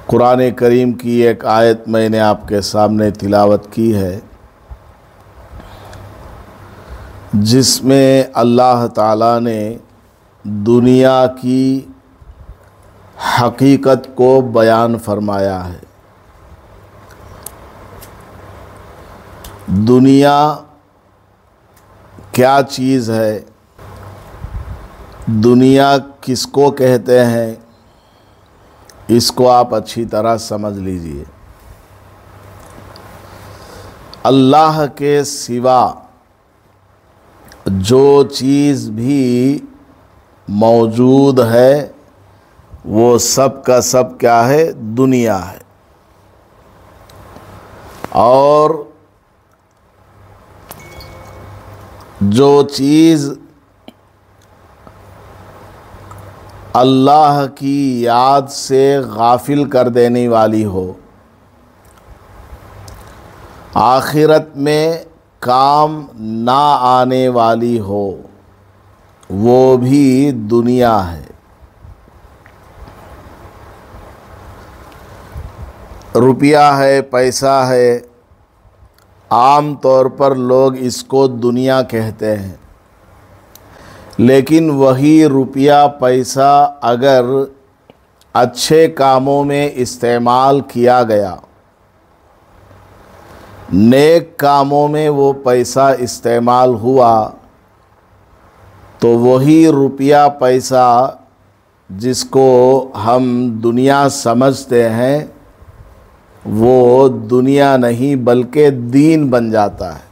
कुरान करीम की एक आयत मैंने आपके सामने तिलावत की है, जिसमें अल्लाह ताला ने दुनिया की हकीकत को बयान फरमाया है। दुनिया क्या चीज़ है, दुनिया किसको कहते हैं, इसको आप अच्छी तरह समझ लीजिए। अल्लाह के सिवा जो चीज़ भी मौजूद है वो सब का सब क्या है, दुनिया है। और जो चीज़ अल्लाह की याद से गाफिल कर देने वाली हो, आखिरत में काम ना आने वाली हो, वो भी दुनिया है। रुपया है, पैसा है, आम तौर पर लोग इसको दुनिया कहते हैं। लेकिन वही रुपया पैसा अगर अच्छे कामों में इस्तेमाल किया गया, नेक कामों में वो पैसा इस्तेमाल हुआ, तो वही रुपया पैसा जिसको हम दुनिया समझते हैं वो दुनिया नहीं बल्कि दीन बन जाता है।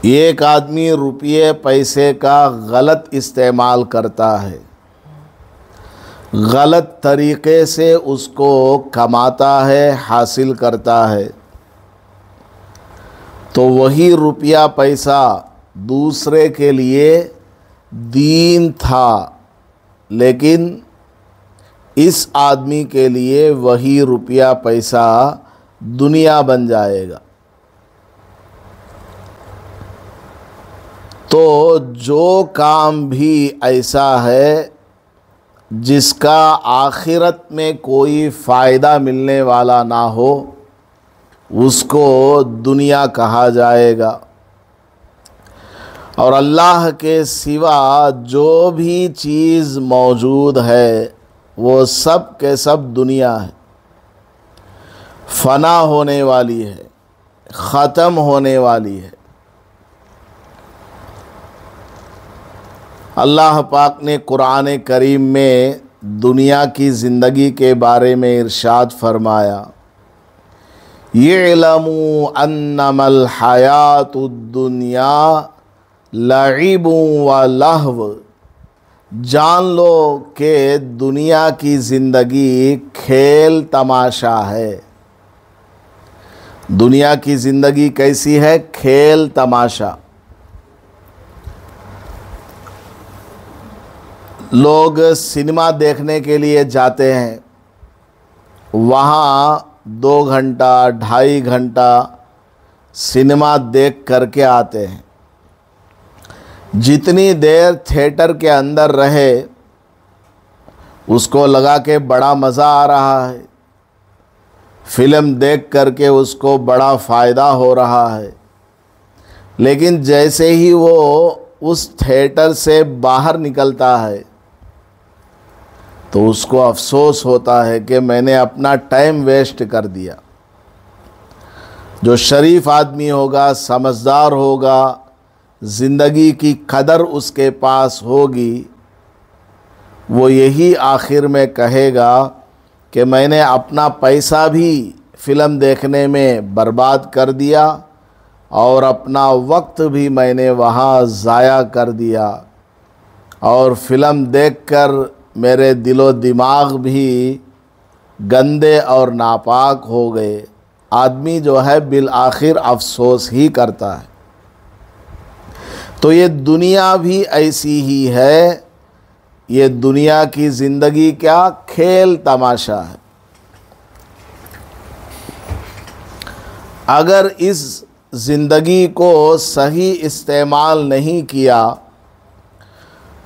एक आदमी रुपये पैसे का गलत इस्तेमाल करता है, गलत तरीक़े से उसको कमाता है, हासिल करता है, तो वही रुपया पैसा दूसरे के लिए दीन था, लेकिन इस आदमी के लिए वही रुपया पैसा दुनिया बन जाएगा। तो जो काम भी ऐसा है जिसका आखिरत में कोई फ़ायदा मिलने वाला ना हो, उसको दुनिया कहा जाएगा। और अल्लाह के सिवा जो भी चीज़ मौजूद है वो सब के सब दुनिया है, फ़ना होने वाली है, ख़त्म होने वाली है। अल्लाह पाक ने कुरान करीम में दुनिया की ज़िंदगी के बारे में इरशाद फरमाया, यअलमू अन्नमल हयातुद दुनिया लइबुन व लहव। जान लो कि दुनिया की ज़िंदगी खेल तमाशा है। दुनिया की ज़िंदगी कैसी है, खेल तमाशा। लोग सिनेमा देखने के लिए जाते हैं, वहाँ 2 घंटा 2.5 घंटा सिनेमा देख करके आते हैं। जितनी देर थिएटर के अंदर रहे उसको लगा के बड़ा मज़ा आ रहा है, फिल्म देख करके उसको बड़ा फ़ायदा हो रहा है। लेकिन जैसे ही वो उस थिएटर से बाहर निकलता है तो उसको अफसोस होता है कि मैंने अपना टाइम वेस्ट कर दिया। जो शरीफ आदमी होगा, समझदार होगा, ज़िंदगी की कदर उसके पास होगी, वो यही आखिर में कहेगा कि मैंने अपना पैसा भी फ़िल्म देखने में बर्बाद कर दिया और अपना वक्त भी मैंने वहाँ ज़ाया कर दिया, और फ़िल्म देखकर मेरे दिलो दिमाग भी गंदे और नापाक हो गए। आदमी जो है बिल आखिर अफसोस ही करता है। तो ये दुनिया भी ऐसी ही है। ये दुनिया की ज़िंदगी क्या, खेल तमाशा है। अगर इस ज़िंदगी को सही इस्तेमाल नहीं किया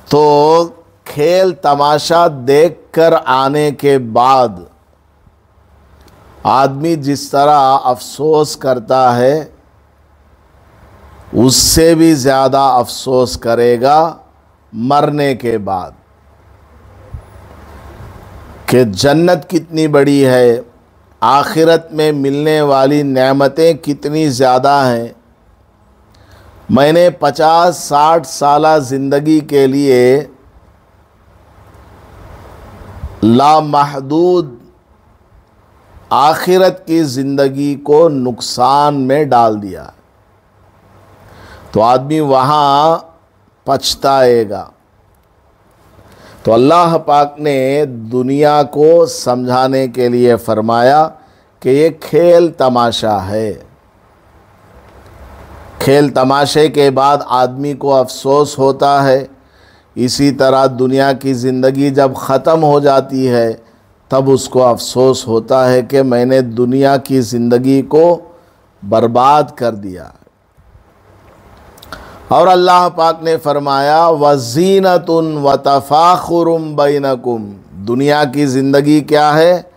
तो खेल तमाशा देखकर आने के बाद आदमी जिस तरह अफसोस करता है उससे भी ज़्यादा अफसोस करेगा मरने के बाद कि जन्नत कितनी बड़ी है, आखिरत में मिलने वाली नेमतें कितनी ज़्यादा हैं। मैंने 50-60 साला ज़िंदगी के लिए लामहदूद आखिरत की ज़िंदगी को नुकसान में डाल दिया, तो आदमी वहाँ पछताएगा। तो अल्लाह पाक ने दुनिया को समझाने के लिए फरमाया कि ये खेल तमाशा है। खेल तमाशे के बाद आदमी को अफसोस होता है। इसी तरह दुनिया की ज़िंदगी जब ख़त्म हो जाती है तब उसको अफसोस होता है कि मैंने दुनिया की ज़िंदगी को बर्बाद कर दिया। और अल्लाह पाक ने फरमाया वज़ीनतुन व तफ़ाखुरुम बैनकुम, दुनिया की ज़िंदगी क्या है?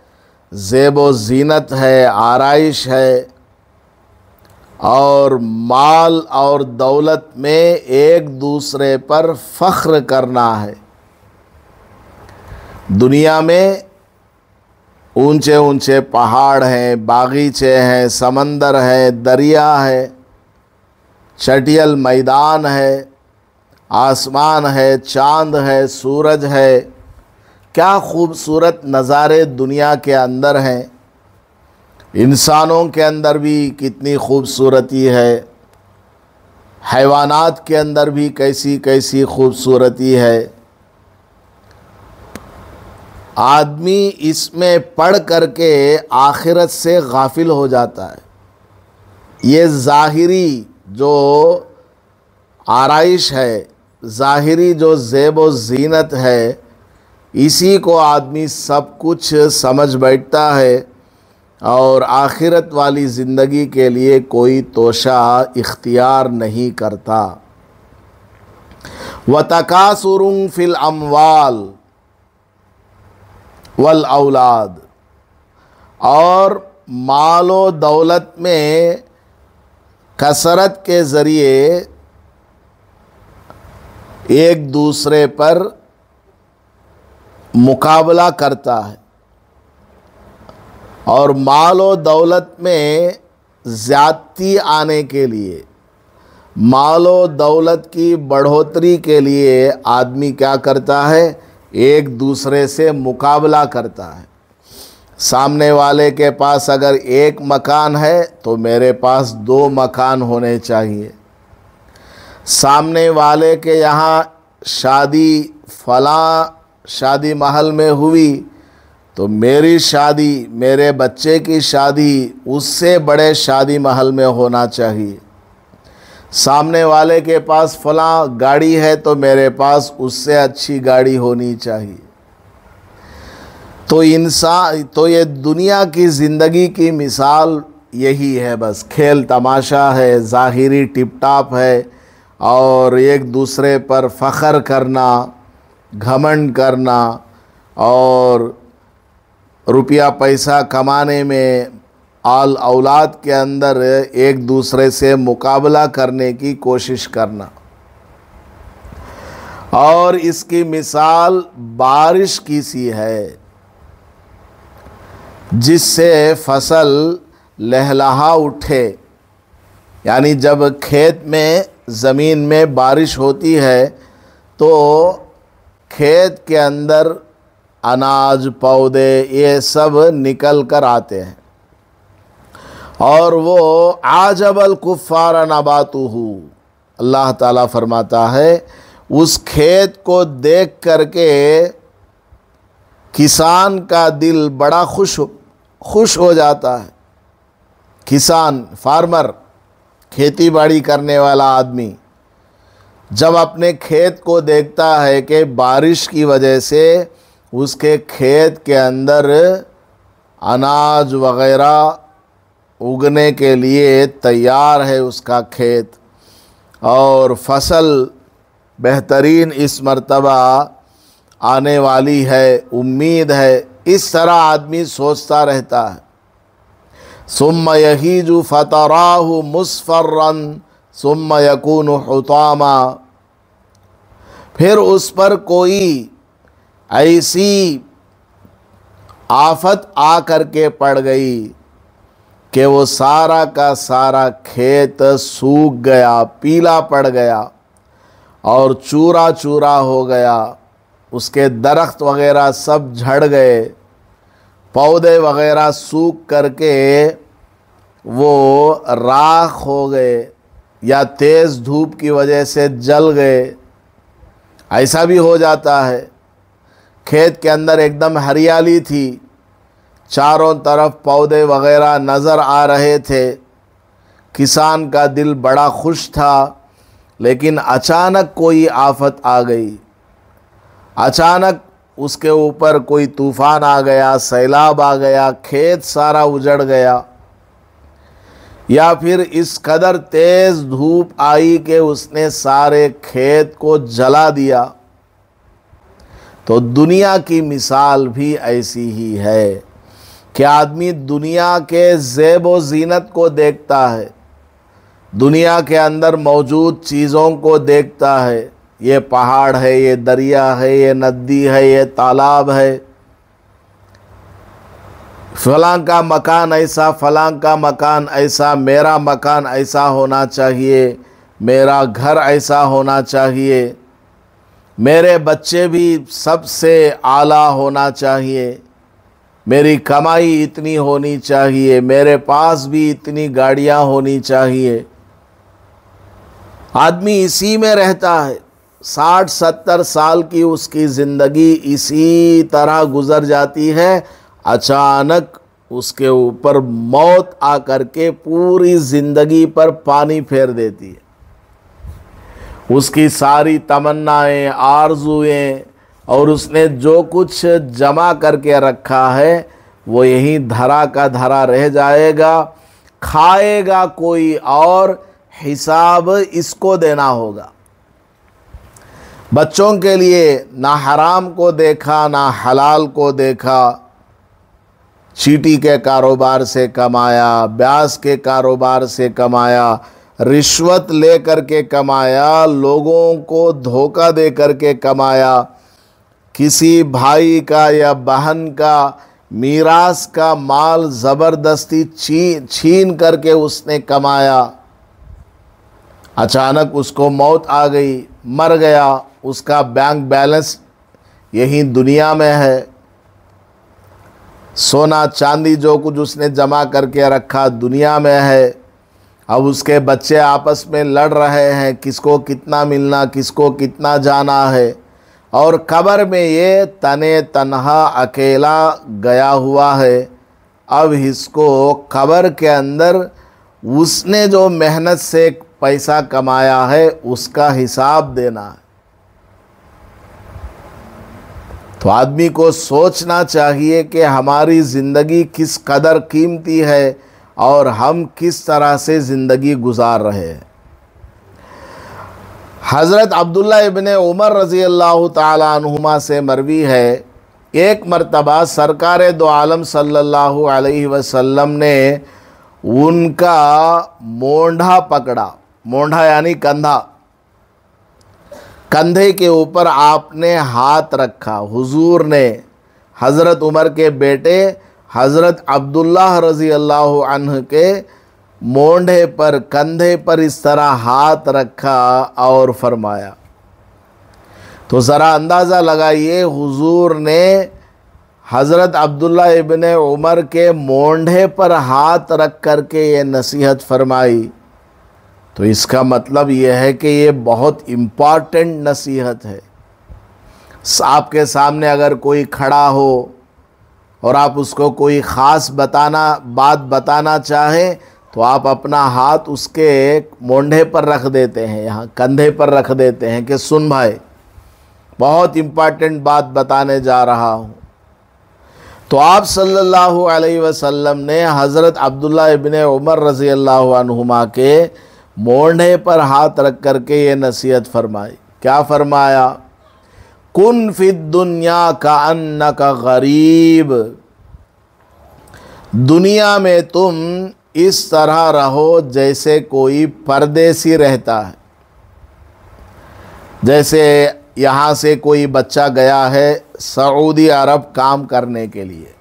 ज़ेब व ज़ीनत है, आराइश है और माल और दौलत में एक दूसरे पर फ़ख्र करना है। दुनिया में ऊंचे ऊंचे पहाड़ हैं, बागीचे हैं, समंदर है, दरिया है, चटियल मैदान है, आसमान है, चाँद है, सूरज है। क्या खूबसूरत नज़ारे दुनिया के अंदर हैं। इंसानों के अंदर भी कितनी खूबसूरती है, हैवानात के अंदर भी कैसी कैसी खूबसूरती है। आदमी इसमें पढ़ करके आखिरत से गाफिल हो जाता है। ये ज़ाहिरी जो आराइश है, ज़ाहिरी जो ज़ेब व ज़ीनत है, इसी को आदमी सब कुछ समझ बैठता है और आखिरत वाली ज़िंदगी के लिए कोई तोशा इख्तियार नहीं करता। व तकासुरुन फिल अम्वाल वल औलाद, और मालो दौलत में कसरत के ज़रिए एक दूसरे पर मुकाबला करता है और माल और दौलत में ज़्यादती आने के लिए, माल और दौलत की बढ़ोतरी के लिए आदमी क्या करता है? एक दूसरे से मुकाबला करता है। सामने वाले के पास अगर एक मकान है तो मेरे पास 2 मकान होने चाहिए। सामने वाले के यहाँ शादी फलां शादी महल में हुई तो मेरी शादी, मेरे बच्चे की शादी उससे बड़े शादी महल में होना चाहिए। सामने वाले के पास फलां गाड़ी है तो मेरे पास उससे अच्छी गाड़ी होनी चाहिए। तो ये दुनिया की ज़िंदगी की मिसाल यही है, बस खेल तमाशा है, ज़ाहिरी टिप टाप है और एक दूसरे पर फ़ख्र करना, घमंड करना और रुपया पैसा कमाने में आल औलाद के अंदर एक दूसरे से मुकाबला करने की कोशिश करना। और इसकी मिसाल बारिश की सी है जिससे फसल लहलहा उठे। यानी जब खेत में ज़मीन में बारिश होती है तो खेत के अंदर अनाज पौधे ये सब निकल कर आते हैं और वो आजबल कुफ़ार नबातुहु, अल्लाह ताला फरमाता है उस खेत को देख करके किसान का दिल बड़ा खुश हो जाता है। किसान, फार्मर, खेती बाड़ी करने वाला आदमी जब अपने खेत को देखता है कि बारिश की वजह से उसके खेत के अंदर अनाज वग़ैरह उगने के लिए तैयार है उसका खेत और फसल बेहतरीन इस मर्तबा आने वाली है, उम्मीद है, इस तरह आदमी सोचता रहता है। सुम्म यहीजु फतराहु मुस्फर्रन सुम्म यकूनु हुतामा, फिर उस पर कोई ऐसी आफत आ करके पड़ गई कि वो सारा का सारा खेत सूख गया, पीला पड़ गया और चूरा चूरा हो गया। उसके दरख्त वगैरह सब झड़ गए, पौधे वगैरह सूख करके वो राख हो गए या तेज़ धूप की वजह से जल गए। ऐसा भी हो जाता है। खेत के अंदर एकदम हरियाली थी, चारों तरफ पौधे वगैरह नज़र आ रहे थे, किसान का दिल बड़ा खुश था, लेकिन अचानक कोई आफत आ गई। अचानक उसके ऊपर कोई तूफ़ान आ गया, सैलाब आ गया, खेत सारा उजड़ गया, या फिर इस कदर तेज़ धूप आई कि उसने सारे खेत को जला दिया। तो दुनिया की मिसाल भी ऐसी ही है कि आदमी दुनिया के ज़ेब व ज़ीनत को देखता है, दुनिया के अंदर मौजूद चीज़ों को देखता है। ये पहाड़ है, ये दरिया है, ये नदी है, ये तालाब है, फलां का मकान ऐसा, फलां का मकान ऐसा, मेरा मकान ऐसा होना चाहिए, मेरा घर ऐसा होना चाहिए, मेरे बच्चे भी सबसे आला होना चाहिए, मेरी कमाई इतनी होनी चाहिए, मेरे पास भी इतनी गाड़ियां होनी चाहिए। आदमी इसी में रहता है, 60-70 साल की उसकी ज़िंदगी इसी तरह गुज़र जाती है। अचानक उसके ऊपर मौत आकर के पूरी ज़िंदगी पर पानी फेर देती है। उसकी सारी तमन्नाएं, आरज़ुएं और उसने जो कुछ जमा करके रखा है वो यहीं धरा का धरा रह जाएगा। खाएगा कोई और, हिसाब इसको देना होगा। बच्चों के लिए ना हराम को देखा ना हलाल को देखा, चीटी के कारोबार से कमाया, ब्याज के कारोबार से कमाया, रिश्वत ले करके कमाया, लोगों को धोखा दे करके कमाया, किसी भाई का या बहन का मीरास का माल ज़बरदस्ती छीन करके उसने कमाया। अचानक उसको मौत आ गई, मर गया, उसका बैंक बैलेंस यहीं दुनिया में है। सोना चांदी जो कुछ उसने जमा करके रखा दुनिया में है। अब उसके बच्चे आपस में लड़ रहे हैं, किसको कितना मिलना, किसको कितना जाना है। और कब्र में ये तने तन्हा अकेला गया हुआ है। अब इसको कब्र के अंदर उसने जो मेहनत से पैसा कमाया है उसका हिसाब देना है। तो आदमी को सोचना चाहिए कि हमारी ज़िंदगी किस कदर कीमती है और हम किस तरह से ज़िंदगी गुजार रहे हैं। हज़रत अब्दुल्ला इब्ने उमर रज़ी अल्लाह ताला अन्हुमा से मरवी है, एक मरतबा सरकार दो आलम सल्लल्लाहु अलैहि वसल्लम ने उनका मोंढा पकड़ा। मोंढा यानी कंधा, कंधे के ऊपर आपने हाथ रखा। हुजूर ने हज़रत उमर के बेटे हज़रत अब्दुल्ला रज़ी अल्लाह अन्हु के मोंढे पर, कंधे पर इस तरह हाथ रखा और फरमाया। तो ज़रा अंदाज़ा लगाइए, हुजूर ने हज़रत अब्दुल्ला इब्ने उमर के मोंढे पर हाथ रख करके ये नसीहत फरमाई। तो इसका मतलब यह है कि ये बहुत इम्पॉर्टेंट नसीहत है। आपके सामने अगर कोई खड़ा हो और आप उसको कोई ख़ास बात बताना चाहें तो आप अपना हाथ उसके मोंढे पर रख देते हैं, यहाँ कंधे पर रख देते हैं कि सुन भाई, बहुत इम्पॉर्टेंट बात बताने जा रहा हूँ। तो आप सल्लल्लाहु अलैहि वसल्लम ने हज़रत अब्दुल्ला इब्ने उमर रज़ी अल्लाह अन्हुमा के मोंढे पर हाथ रख करके ये नसीहत फरमाई। क्या फरमाया? कुन फिद दुनिया का अन्नका गरीब, दुनिया में तुम इस तरह रहो जैसे कोई परदेसी रहता है। जैसे यहाँ से कोई बच्चा गया है सऊदी अरब काम करने के लिए।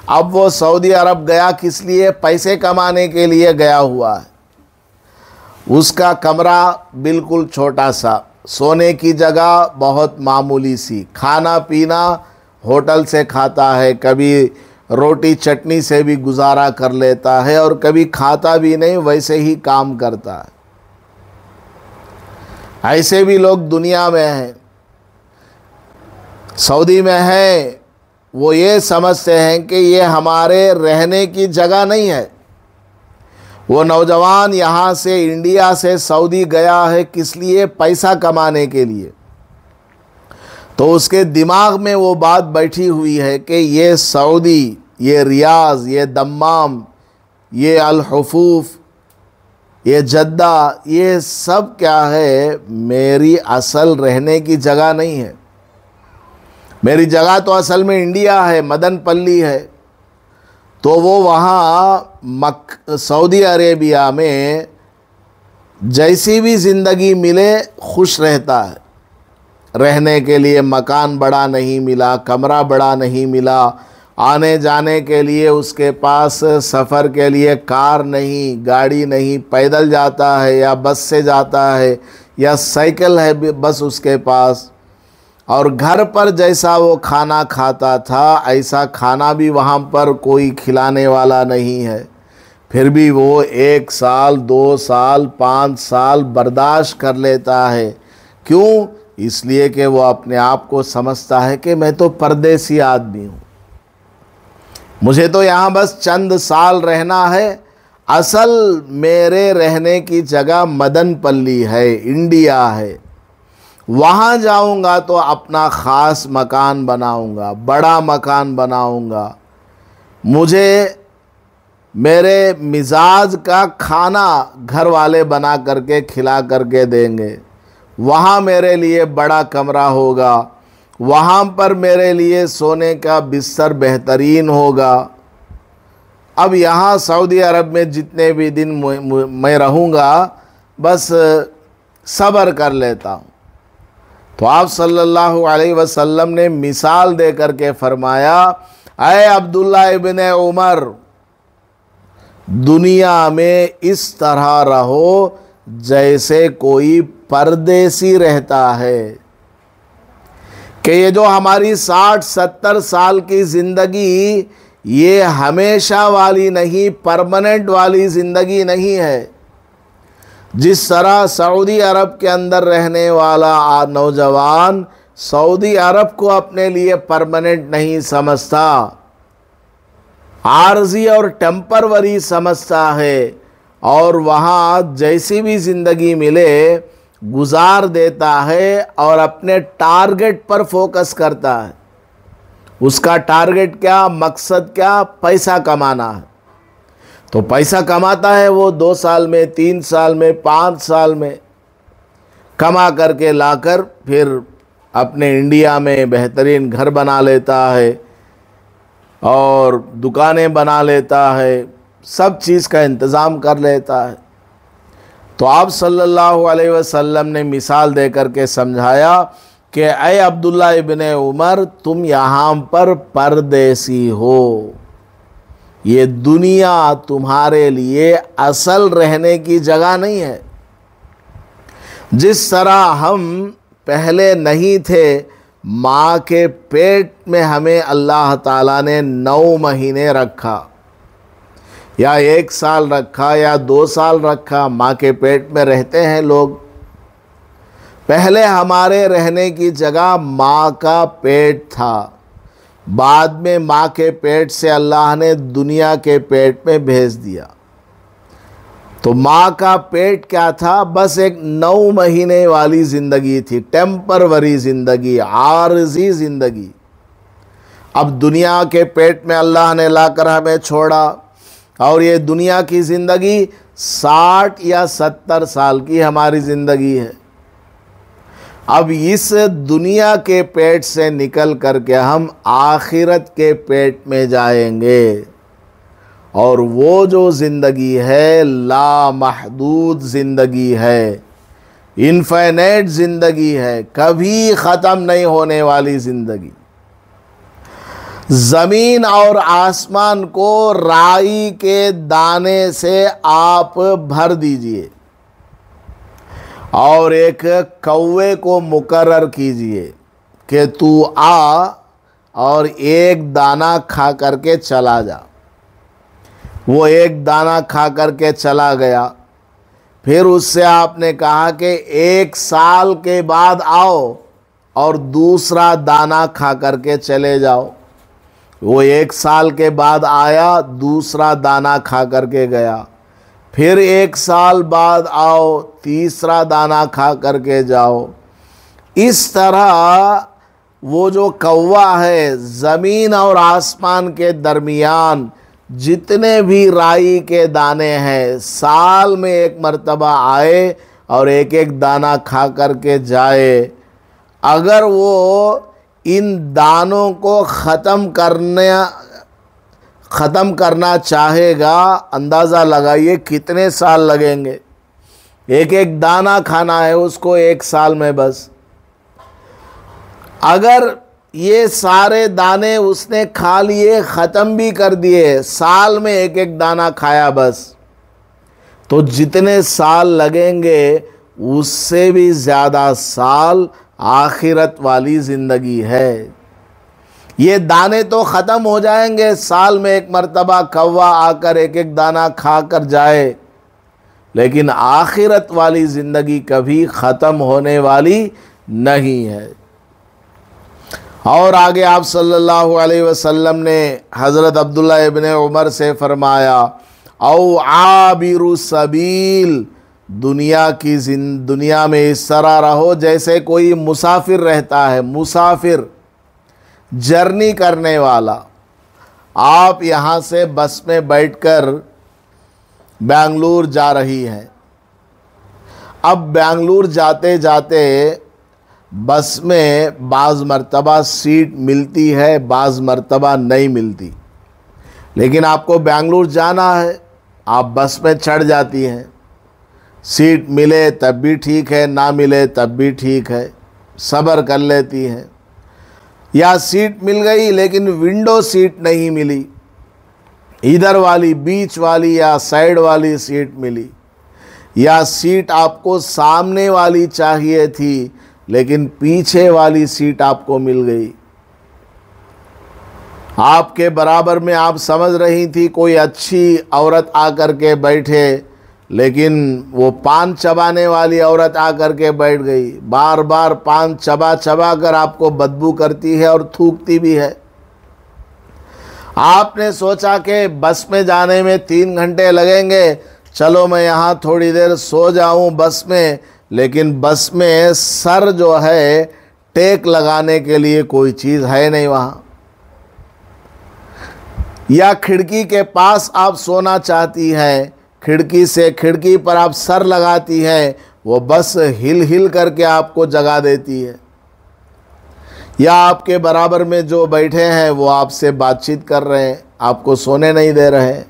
अब वो सऊदी अरब गया किस लिए? पैसे कमाने के लिए गया हुआ है। उसका कमरा बिल्कुल छोटा सा, सोने की जगह बहुत मामूली सी, खाना पीना होटल से खाता है, कभी रोटी चटनी से भी गुजारा कर लेता है और कभी खाता भी नहीं, वैसे ही काम करता है। ऐसे भी लोग दुनिया में हैं, सऊदी में हैं। वो ये समझते हैं कि ये हमारे रहने की जगह नहीं है। वो नौजवान यहाँ से इंडिया से सऊदी गया है किस लिए? पैसा कमाने के लिए। तो उसके दिमाग में वो बात बैठी हुई है कि ये सऊदी, ये रियाज, ये दम्माम, ये अल हुफूफ, ये जद्दा, ये सब क्या है? मेरी असल रहने की जगह नहीं है। मेरी जगह तो असल में इंडिया है, मदनपल्ली है। तो वो वहाँ सऊदी अरेबिया में जैसी भी ज़िंदगी मिले खुश रहता है। रहने के लिए मकान बड़ा नहीं मिला, कमरा बड़ा नहीं मिला, आने जाने के लिए उसके पास सफ़र के लिए कार नहीं, गाड़ी नहीं, पैदल जाता है या बस से जाता है या साइकिल है बस उसके पास। और घर पर जैसा वो खाना खाता था ऐसा खाना भी वहाँ पर कोई खिलाने वाला नहीं है। फिर भी वो 1 साल, 2 साल, 5 साल बर्दाश्त कर लेता है। क्यों? इसलिए कि वो अपने आप को समझता है कि मैं तो परदेसी आदमी हूँ, मुझे तो यहाँ बस चंद साल रहना है। असल मेरे रहने की जगह मदनपल्ली है, इंडिया है। वहाँ जाऊँगा तो अपना ख़ास मकान बनाऊँगा, बड़ा मकान बनाऊँगा। मुझे मेरे मिजाज का खाना घर वाले बना करके खिला करके देंगे। वहाँ मेरे लिए बड़ा कमरा होगा, वहाँ पर मेरे लिए सोने का बिस्तर बेहतरीन होगा। अब यहाँ सऊदी अरब में जितने भी दिन मैं रहूँगा बस सब्र कर लेता हूँ। तो आप सल्लल्लाहु अलैहि वसल्लम ने मिसाल दे करके फरमाया, ऐ अब्दुल्ला इब्न उमर, दुनिया में इस तरह रहो जैसे कोई परदेसी रहता है। कि ये जो हमारी 60-70 साल की ज़िंदगी ये हमेशा वाली नहीं, परमानेंट वाली ज़िंदगी नहीं है। जिस तरह सऊदी अरब के अंदर रहने वाला नौजवान सऊदी अरब को अपने लिए परमानेंट नहीं समझता, आर्जी और टेम्परवरी समझता है, और वहाँ जैसी भी ज़िंदगी मिले गुजार देता है और अपने टारगेट पर फोकस करता है। उसका टारगेट क्या, मकसद क्या? पैसा कमाना है। तो पैसा कमाता है वो 2 साल में, 3 साल में, 5 साल में कमा करके लाकर फिर अपने इंडिया में बेहतरीन घर बना लेता है और दुकानें बना लेता है, सब चीज़ का इंतज़ाम कर लेता है। तो आप सल्लल्लाहु अलैहि वसल्लम ने मिसाल दे करके समझाया कि ऐ अब्दुल्ला इब्ने उमर, तुम यहाँ पर परदेसी हो। ये दुनिया तुम्हारे लिए असल रहने की जगह नहीं है। जिस तरह हम पहले नहीं थे, माँ के पेट में हमें अल्लाह ताला ने 9 महीने रखा या 1 साल रखा या 2 साल रखा, माँ के पेट में रहते हैं लोग। पहले हमारे रहने की जगह माँ का पेट था, बाद में माँ के पेट से अल्लाह ने दुनिया के पेट में भेज दिया। तो माँ का पेट क्या था? बस एक 9 महीने वाली ज़िंदगी थी, टेम्परवरी ज़िंदगी, आर्जी ज़िंदगी। अब दुनिया के पेट में अल्लाह ने लाकर हमें छोड़ा और ये दुनिया की ज़िंदगी 60 या 70 साल की हमारी ज़िंदगी है। अब इस दुनिया के पेट से निकल करके हम आखिरत के पेट में जाएंगे, और वो जो ज़िंदगी है लामहदूद ज़िंदगी है, इनफाइनाइट ज़िंदगी है, कभी ख़त्म नहीं होने वाली ज़िंदगी। ज़मीन और आसमान को राई के दाने से आप भर दीजिए और एक कौवे को मुकर्रर कीजिए कि तू आ और एक दाना खा करके चला जा। वो एक दाना खा करके चला गया। फिर उससे आपने कहा कि 1 साल के बाद आओ और दूसरा दाना खा करके चले जाओ। वो 1 साल के बाद आया, दूसरा दाना खा करके गया। फिर 1 साल बाद आओ, तीसरा दाना खा करके जाओ। इस तरह वो जो कौवा है, ज़मीन और आसमान के दरमियान जितने भी राई के दाने हैं, साल में 1 मर्तबा आए और एक एक दाना खा करके जाए। अगर वो इन दानों को ख़त्म करना चाहेगा, अंदाज़ा लगाइए कितने साल लगेंगे। एक एक दाना खाना है उसको 1 साल में बस। अगर ये सारे दाने उसने खा लिए, ख़त्म भी कर दिए, साल में एक एक दाना खाया बस, तो जितने साल लगेंगे उससे भी ज़्यादा साल आखिरत वाली ज़िंदगी है। ये दाने तो ख़त्म हो जाएंगे, साल में 1 मर्तबा कौवा आकर एक एक दाना खा कर जाए, लेकिन आखिरत वाली ज़िंदगी कभी ख़त्म होने वाली नहीं है। और आगे आप सल्लल्लाहु अलैहि वसल्लम ने हज़रत अब्दुल्ला इब्ने उमर से फरमाया, औ आबिरु सबील, दुनिया में इस तरह रहो जैसे कोई मुसाफिर रहता है। मुसाफिर, जर्नी करने वाला। आप यहाँ से बस में बैठकर बेंगलुरु जा रही हैं। अब बेंगलुरु जाते जाते बस में बाज़ मर्तबा सीट मिलती है, बाज़ मर्तबा नहीं मिलती, लेकिन आपको बेंगलुरु जाना है, आप बस में चढ़ जाती हैं। सीट मिले तब भी ठीक है, ना मिले तब भी ठीक है, सब्र कर लेती हैं। या सीट मिल गई लेकिन विंडो सीट नहीं मिली, इधर वाली, बीच वाली या साइड वाली सीट मिली, या सीट आपको सामने वाली चाहिए थी लेकिन पीछे वाली सीट आपको मिल गई। आपके बराबर में आप समझ रही थी कोई अच्छी औरत आकर के बैठे, लेकिन वो पान चबाने वाली औरत आकर के बैठ गई। बार बार पान चबा चबा कर आपको बदबू करती है और थूकती भी है। आपने सोचा कि बस में जाने में 3 घंटे लगेंगे, चलो मैं यहाँ थोड़ी देर सो जाऊँ बस में, लेकिन बस में सर जो है टेक लगाने के लिए कोई चीज़ है नहीं वहाँ। या खिड़की के पास आप सोना चाहती हैं, खिड़की से खिड़की पर आप सर लगाती हैं, वो बस हिल हिल करके आपको जगा देती है। या आपके बराबर में जो बैठे हैं वो आपसे बातचीत कर रहे हैं, आपको सोने नहीं दे रहे,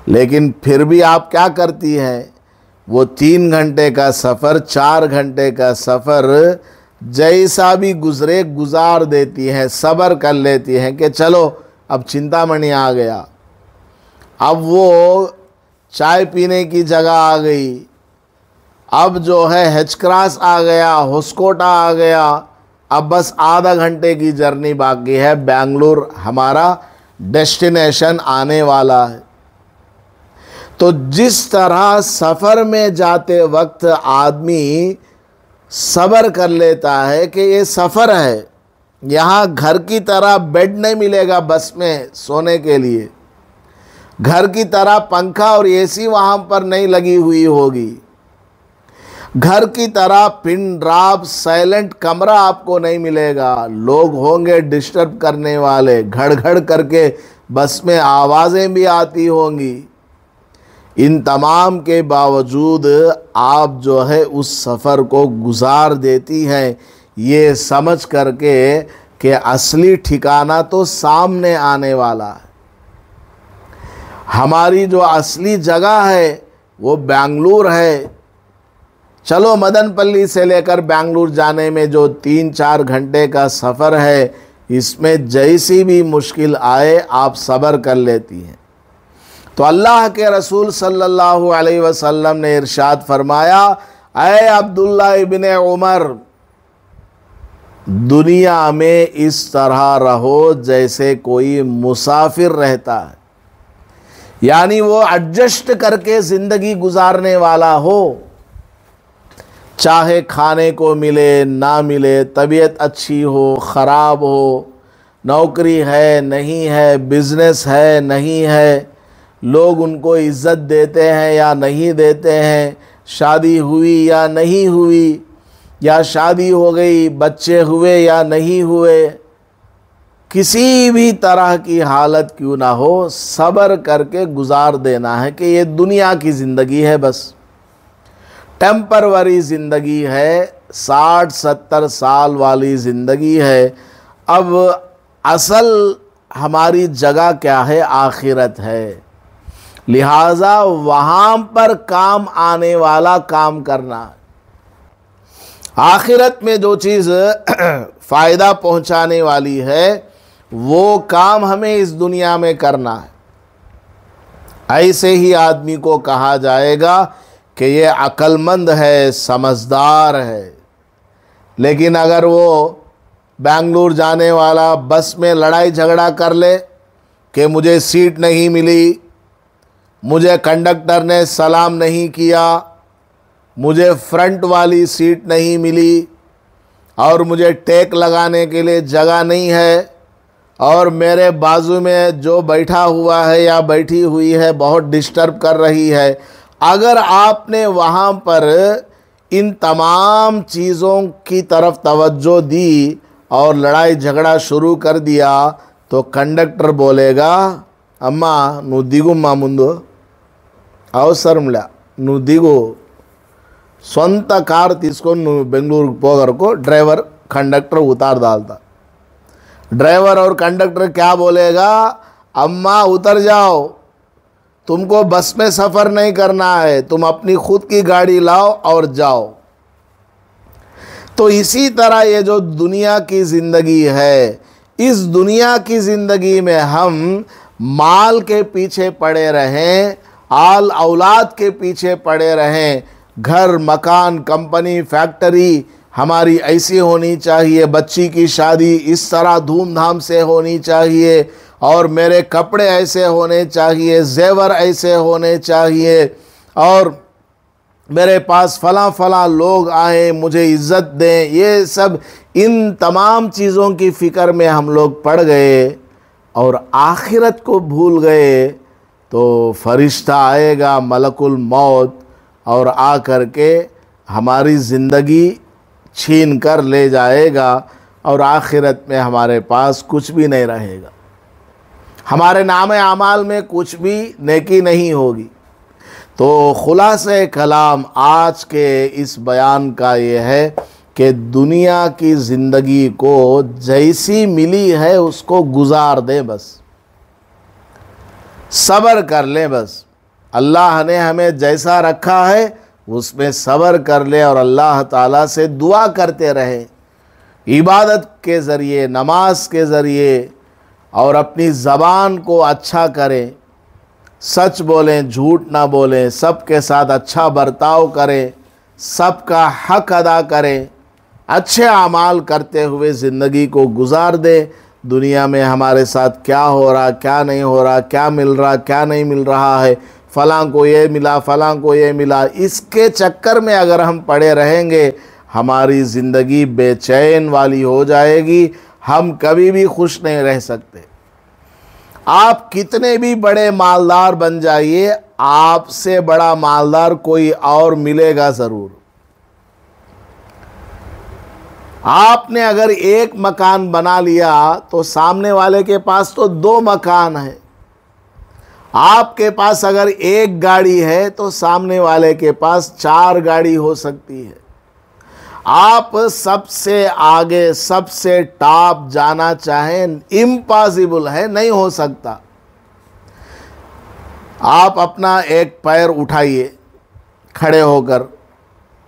लेकिन फिर भी आप क्या करती हैं, वो 3 घंटे का सफ़र, 4 घंटे का सफ़र जैसा भी गुजरे गुजार देती हैं, सब्र कर लेती हैं कि चलो अब चिंतामणि आ गया, अब वो चाय पीने की जगह आ गई, अब जो है हिचक्रास आ गया, हुस्कोटा आ गया, अब बस आधा घंटे की जर्नी बाकी है, बेंगलुरु हमारा डेस्टिनेशन आने वाला है। तो जिस तरह सफ़र में जाते वक्त आदमी सब्र कर लेता है कि ये सफ़र है, यहाँ घर की तरह बेड नहीं मिलेगा बस में सोने के लिए, घर की तरह पंखा और एसी वहाँ पर नहीं लगी हुई होगी, घर की तरह पिन ड्रॉप साइलेंट कमरा आपको नहीं मिलेगा, लोग होंगे डिस्टर्ब करने वाले, घड़ घड़ करके बस में आवाज़ें भी आती होंगी। इन तमाम के बावजूद आप जो है उस सफ़र को गुजार देती हैं, ये समझ करके कि असली ठिकाना तो सामने आने वाला है। हमारी जो असली जगह है वो बेंगलुरु है। चलो, मदनपल्ली से लेकर बेंगलुरु जाने में जो 3-4 घंटे का सफ़र है, इसमें जैसी भी मुश्किल आए आप सब्र कर लेती हैं। तो अल्लाह के रसूल सल्लल्लाहु अलैहि वसल्लम ने इरशाद फरमाया, ऐ अब्दुल्ला इब्न उमर, दुनिया में इस तरह रहो जैसे कोई मुसाफिर रहता है, यानी वो एडजस्ट करके ज़िंदगी गुजारने वाला हो। चाहे खाने को मिले ना मिले, तबीयत अच्छी हो ख़राब हो, नौकरी है नहीं है, बिज़नेस है नहीं है, लोग उनको इज़्ज़त देते हैं या नहीं देते हैं, शादी हुई या नहीं हुई, या शादी हो गई, बच्चे हुए या नहीं हुए, किसी भी तरह की हालत क्यों ना हो, सब्र करके गुजार देना है कि ये दुनिया की ज़िंदगी है, बस टेम्परवरी ज़िंदगी है, 60-70 साल वाली ज़िंदगी है। अब असल हमारी जगह क्या है? आखिरत है। लिहाजा वहाँ पर काम आने वाला काम करना है। आखिरत में जो चीज़ फ़ायदा पहुँचाने वाली है वो काम हमें इस दुनिया में करना है। ऐसे ही आदमी को कहा जाएगा कि ये अक्लमंद है, समझदार है। लेकिन अगर वो बेंगलुरु जाने वाला बस में लड़ाई झगड़ा कर ले कि मुझे सीट नहीं मिली, मुझे कंडक्टर ने सलाम नहीं किया, मुझे फ्रंट वाली सीट नहीं मिली, और मुझे टेक लगाने के लिए जगह नहीं है, और मेरे बाजू में जो बैठा हुआ है या बैठी हुई है बहुत डिस्टर्ब कर रही है, अगर आपने वहाँ पर इन तमाम चीज़ों की तरफ तवज्जो दी और लड़ाई झगड़ा शुरू कर दिया, तो कंडक्टर बोलेगा, अम्मा नु दिगुम्मा मुंदु అవసరంలే నువ్వు దిగు, సొంత కారు తీసుకొని నువ్వు బెంగళూరుకు పోగరకు ड्राइवर कंडक्टर उतार डालता। ड्राइवर और कंडक्टर क्या बोलेगा, अम्मा उतर जाओ, तुमको बस में सफ़र नहीं करना है, तुम अपनी खुद की गाड़ी लाओ और जाओ। तो इसी तरह ये जो दुनिया की ज़िंदगी है, इस दुनिया की ज़िंदगी में हम माल के पीछे पड़े रहें, आल औलाद के पीछे पड़े रहें, घर मकान कंपनी फैक्ट्री हमारी ऐसी होनी चाहिए, बच्ची की शादी इस तरह धूमधाम से होनी चाहिए, और मेरे कपड़े ऐसे होने चाहिए, जेवर ऐसे होने चाहिए, और मेरे पास फ़लाँ फ़लाँ लोग आए मुझे इज़्ज़त दें, ये सब इन तमाम चीज़ों की फ़िक्र में हम लोग पड़ गए और आखिरत को भूल गए। तो फरिश्ता आएगा मलकुल मौत और आ कर के हमारी ज़िंदगी छीन कर ले जाएगा, और आखिरत में हमारे पास कुछ भी नहीं रहेगा, हमारे नाम आमाल में कुछ भी नेकी नहीं होगी। तो खुलासे कलाम आज के इस बयान का ये है कि दुनिया की ज़िंदगी को जैसी मिली है उसको गुजार दें, बस सब्र कर लें, बस अल्लाह ने हमें जैसा रखा है उसमें सब्र कर ले और अल्लाह ताला से दुआ करते रहें, इबादत के ज़रिए, नमाज के ज़रिए, और अपनी ज़बान को अच्छा करें, सच बोलें, झूठ ना बोलें, सबके साथ अच्छा बर्ताव करें, सबका हक अदा करें, अच्छे अमाल करते हुए ज़िंदगी को गुजार दें। दुनिया में हमारे साथ क्या हो रहा, क्या नहीं हो रहा, क्या मिल रहा, क्या नहीं मिल रहा है, फ़लाँ को ये मिला, फ़लाँ को ये मिला, इसके चक्कर में अगर हम पड़े रहेंगे हमारी ज़िंदगी बेचैन वाली हो जाएगी, हम कभी भी खुश नहीं रह सकते। आप कितने भी बड़े मालदार बन जाइए, आपसे बड़ा मालदार कोई और मिलेगा ज़रूर। आपने अगर एक मकान बना लिया तो सामने वाले के पास तो 2 मकान है, आपके पास अगर एक गाड़ी है तो सामने वाले के पास 4 गाड़ी हो सकती है। आप सबसे आगे, सबसे टॉप जाना चाहें, इम्पॉसिबल है, नहीं हो सकता। आप अपना एक पैर उठाइए, खड़े होकर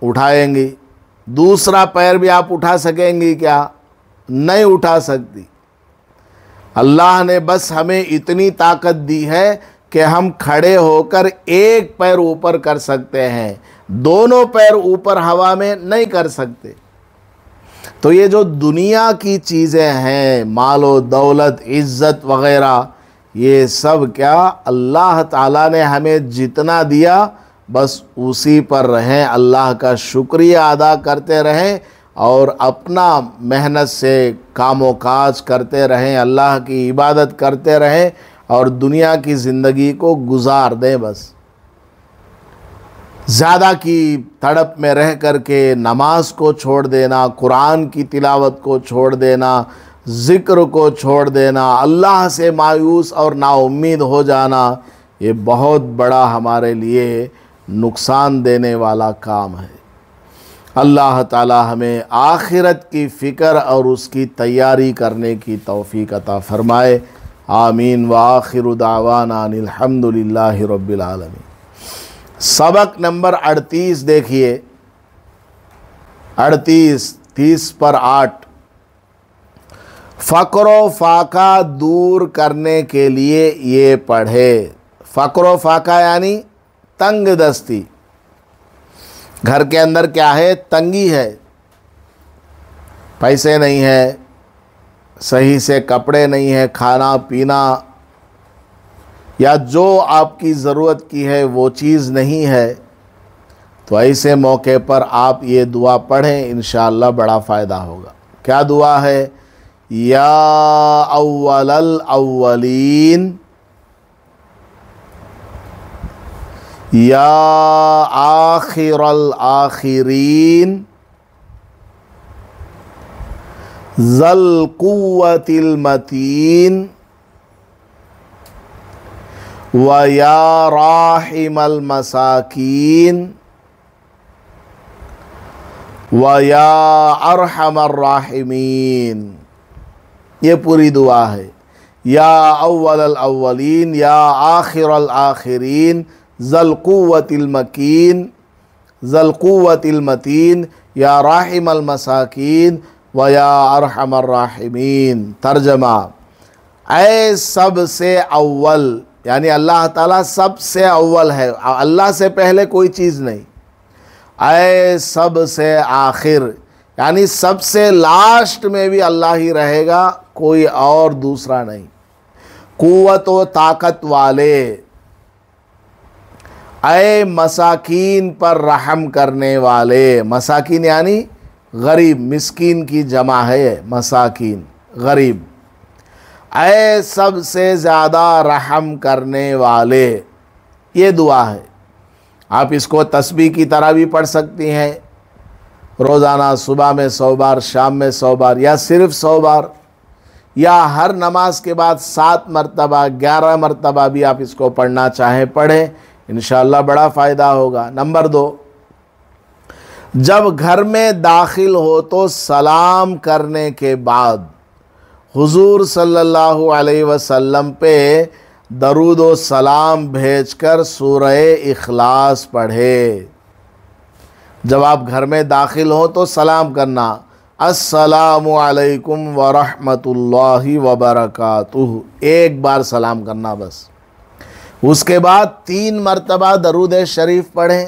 उठाएंगी, दूसरा पैर भी आप उठा सकेंगी क्या? नहीं उठा सकती। अल्लाह ने बस हमें इतनी ताकत दी है कि हम खड़े होकर एक पैर ऊपर कर सकते हैं, दोनों पैर ऊपर हवा में नहीं कर सकते। तो ये जो दुनिया की चीज़ें हैं, मालो दौलत, इज़्ज़त वग़ैरह, ये सब क्या अल्लाह ताला ने हमें जितना दिया बस उसी पर रहें, अल्लाह का शुक्रिया अदा करते रहें और अपना मेहनत से कामो काज करते रहें, अल्लाह की इबादत करते रहें और दुनिया की ज़िंदगी को गुजार दें। बस ज़्यादा की तड़प में रह कर के नमाज को छोड़ देना, कुरान की तिलावत को छोड़ देना, ज़िक्र को छोड़ देना, अल्लाह से मायूस और नाउम्मीद हो जाना, ये बहुत बड़ा हमारे लिए नुकसान देने वाला काम है। अल्लाह ताला हमें आखिरत की फ़िक्र और उसकी तैयारी करने की तौफ़ीक़ अता फ़रमाए। आमीन व आखिरु दावाना अनिल हम्दुलिल्लाहि रब्बिल आलमीन। सबक नंबर 38 देखिए, 38 30 पर 8। फ़क्र फाका दूर करने के लिए ये पढ़े। फ़क्र फाका यानी तंग दस्ती। घर के अंदर क्या है? तंगी है, पैसे नहीं है, सही से कपड़े नहीं है, खाना पीना या जो आपकी ज़रूरत की है वो चीज़ नहीं है। तो ऐसे मौके पर आप ये दुआ पढ़ें, इंशाअल्लाह बड़ा फ़ायदा होगा। क्या दुआ है? या अव्वलल अव्वलीन, या आखिरल आखिरीन, ज़ल कुव्वतिल मतीन, व या राहिमल मसाकीन, व या अरहमर राहिमीन। ये पूरी दुआ है। या अव्वलल अव्वलीन, या आखिरल आखिरीन, ज़ल कुव्वतिल मकीन, ज़ल कुव्वतिल मतीन, या राहिमल मसाकीन, व या अरहमर राहिमीन। तर्जमा, ऐ सबसे अव्वल, यानी अल्लाह ताला सबसे अव्वल है, अल्लाह से पहले कोई चीज़ नहीं। ऐ सबसे आखिर, यानी सबसे लास्ट में भी अल्लाह ही रहेगा, कोई और दूसरा नहीं। कुव्वत व ताकत वाले, ऐ मसाकीन पर रहम करने वाले। मसाकीन यानी गरीब, मिस्कीन की जमा है मसाकीन, गरीब। ऐ सबसे ज़्यादा रहम करने वाले, ये दुआ है। आप इसको तस्बीह की तरह भी पढ़ सकती हैं, रोज़ाना सुबह में 100 बार, शाम में 100 बार, या सिर्फ 100 बार, या हर नमाज के बाद 7 मरतबा, 11 मरतबा भी आप इसको पढ़ना चाहें पढ़ें, इंशाअल्लाह बड़ा फ़ायदा होगा। नंबर 2, जब घर में दाखिल हो तो सलाम करने के बाद हुजूर सल्लल्लाहु अलैहि वसल्लम पे दरूद व सलाम भेजकर सूरह इखलास पढ़े। जब आप घर में दाखिल हो तो सलाम करना, अस्सलामु अलैकुम व रहमतुल्लाहि व बरकातुहू, एक बार सलाम करना बस। उसके बाद 3 मरतबा दरूद शरीफ पढ़ें,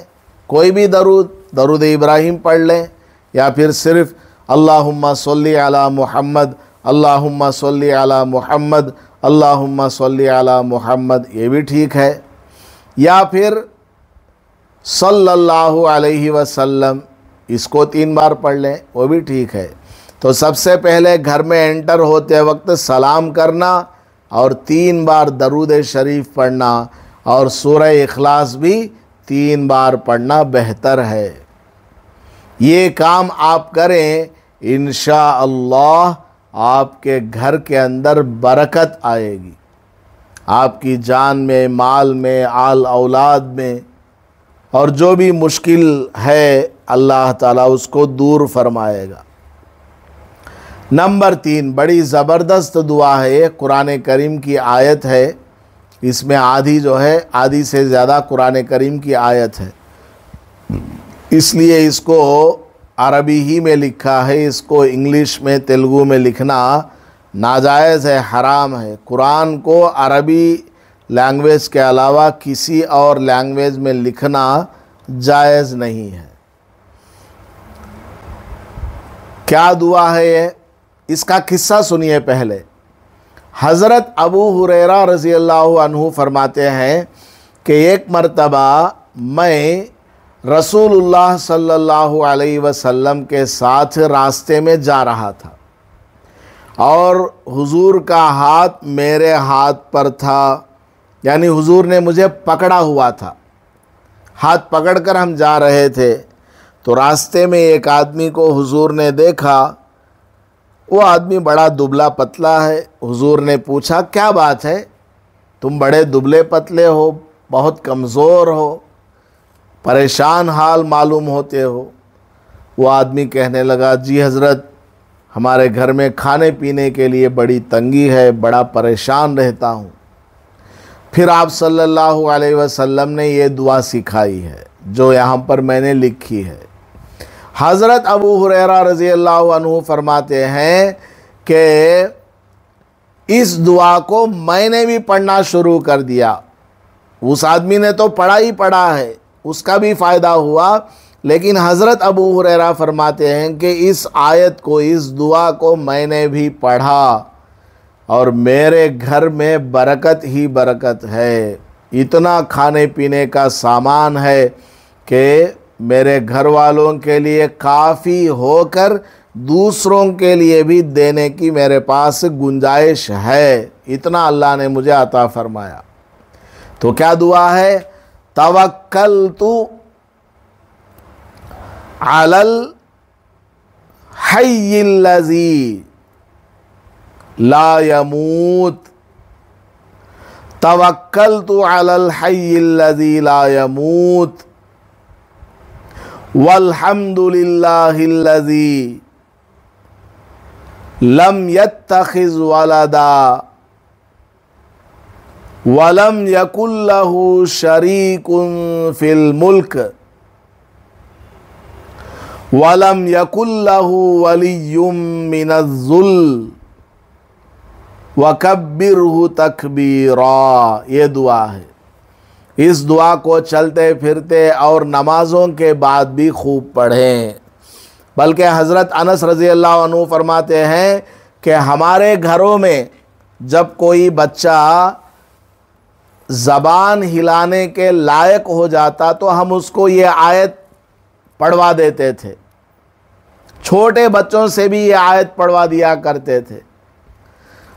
कोई भी दरूद, दरूद इब्राहिम पढ़ लें, या फिर सिर्फ अल्लाहुम्मा सल्ली अला मुहम्मद, अल्लाहुम्मा सल्ली अला मुहम्मद, अल्लाहुम्मा सल्ली अला मुहम्मद, ये भी ठीक है। या फिर सल्लल्लाहु अलैहि वसल्लम, इसको 3 बार पढ़ लें, वो भी ठीक है। तो सबसे पहले घर में एंटर होते वक्त सलाम करना और 3 बार दरूद शरीफ पढ़ना और सूरह इखलास भी 3 बार पढ़ना बेहतर है। ये काम आप करें, इंशाअल्लाह आपके घर के अंदर बरकत आएगी, आपकी जान में, माल में, आल औलाद में, और जो भी मुश्किल है अल्लाह ताला उसको दूर फरमाएगा। नंबर 3, बड़ी ज़बरदस्त दुआ है ये, कुरान करीम की आयत है, इसमें आधी जो है, आधी से ज़्यादा कुरान करीम की आयत है, इसलिए इसको अरबी ही में लिखा है, इसको इंग्लिश में, तेलुगु में लिखना नाजायज़ है, हराम है। कुरान को अरबी लैंग्वेज के अलावा किसी और लैंग्वेज में लिखना जायज़ नहीं है। क्या दुआ है ये, इसका किस्सा सुनिए पहले। हज़रत अबू हुरैरा रज़ी अल्लाहु अन्हु फरमाते हैं कि एक मर्तबा मैं रसूलुल्लाह सल्लल्लाहु अलैहि वसल्लम के साथ रास्ते में जा रहा था और हुजूर का हाथ मेरे हाथ पर था, यानी हुजूर ने मुझे पकड़ा हुआ था, हाथ पकड़कर हम जा रहे थे। तो रास्ते में एक आदमी को हुजूर ने देखा, वो आदमी बड़ा दुबला पतला है। हुजूर ने पूछा, क्या बात है, तुम बड़े दुबले पतले हो, बहुत कमज़ोर हो, परेशान हाल मालूम होते हो। वो आदमी कहने लगा, जी हज़रत, हमारे घर में खाने पीने के लिए बड़ी तंगी है, बड़ा परेशान रहता हूँ। फिर आप सल्लल्लाहु अलैहि वसल्लम ने ये दुआ सिखाई है जो यहाँ पर मैंने लिखी है। हज़रत अबू हुरैरा रज़ी अल्लाहु अन्हु फरमाते हैं कि इस दुआ को मैंने भी पढ़ना शुरू कर दिया। उस आदमी ने तो पढ़ा ही पढ़ा है, उसका भी फ़ायदा हुआ, लेकिन हज़रत अबू हुरैरा फरमाते हैं कि इस आयत को, इस दुआ को मैंने भी पढ़ा और मेरे घर में बरकत ही बरकत है। इतना खाने पीने का सामान है कि मेरे घर वालों के लिए काफ़ी होकर दूसरों के लिए भी देने की मेरे पास गुंजाइश है। इतना अल्लाह ने मुझे अता फरमाया। तो क्या दुआ है, तवक्कलतु अलल हय्यिल्लज़ी ला यमूत, तवक्कलतु अलल हय्यिल्लज़ी ला यमूत वल्हम्दुलिल्लाहिल्लज़ी लम यत्तखिज़ वलदा वलम यकुल्लहु शरीकुन फिल मुल्क वलम यकुल्लहु वलियुम मिनज़्ज़ुल वकब्बिरहु तकबीरा। ये दुआ है। इस दुआ को चलते फिरते और नमाज़ों के बाद भी खूब पढ़ें। बल्कि हज़रत अनस रज़ी अल्लाह अन्हु फरमाते हैं कि हमारे घरों में जब कोई बच्चा ज़बान हिलाने के लायक हो जाता तो हम उसको ये आयत पढ़वा देते थे। छोटे बच्चों से भी ये आयत पढ़वा दिया करते थे।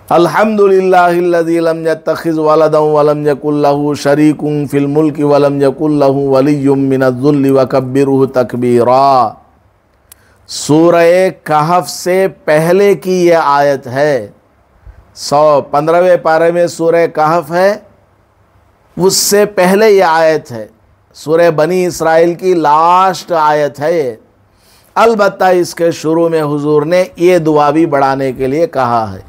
अल्हम्दुलिल्लाहिल्लज़ी लम यत्तखिज़ वलदन वलम यकुल लहू शरीकुन फिल मुल्कि वलम यकुल लहू वलियुम मिनज़्ज़ुल्लि वकब्बिरहु तकबीरा। सूरह कहफ से पहले की ये आयत है। 115वें पारे में सूरह कहफ है, उससे पहले ये आयत है। सूरह बनी इसराइल की लास्ट आयत है ये। अलबत्ता इसके शुरू में हुजूर ने ये दुआ भी बढ़ाने के लिए कहा है,